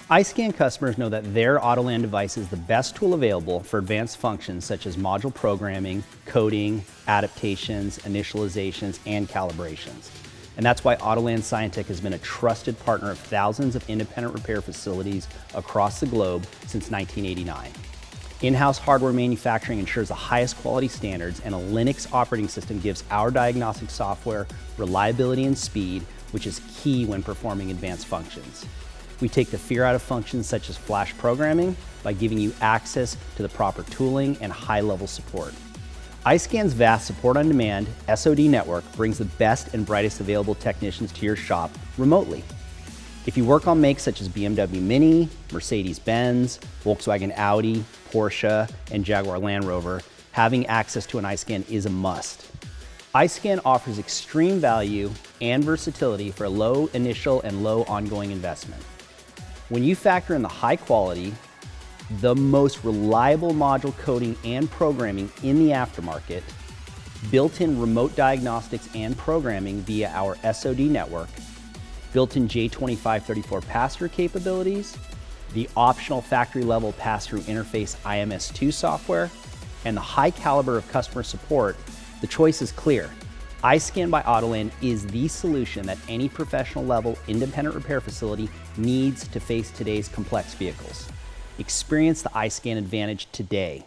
iSCAN customers know that their Autoland device is the best tool available for advanced functions such as module programming, coding, adaptations, initializations, and calibrations. And that's why Autoland Scientech has been a trusted partner of thousands of independent repair facilities across the globe since 1989. In-house hardware manufacturing ensures the highest quality standards, and a Linux operating system gives our diagnostic software reliability and speed, which is key when performing advanced functions. We take the fear out of functions such as flash programming by giving you access to the proper tooling and high-level support. iSCAN's vast support on demand SOD network brings the best and brightest available technicians to your shop remotely. If you work on makes such as BMW Mini, Mercedes-Benz, Volkswagen Audi, Porsche, and Jaguar Land Rover, having access to an iSCAN is a must. iSCAN offers extreme value and versatility for a low initial and low ongoing investment. When you factor in the high quality, the most reliable module coding and programming in the aftermarket, built-in remote diagnostics and programming via our SOD network, built-in J2534 pass-through capabilities, the optional factory-level pass-through interface IMS2 software, and the high caliber of customer support, the choice is clear. iSCAN by Autoland is the solution that any professional-level independent repair facility needs to face today's complex vehicles. Experience the iSCAN advantage today.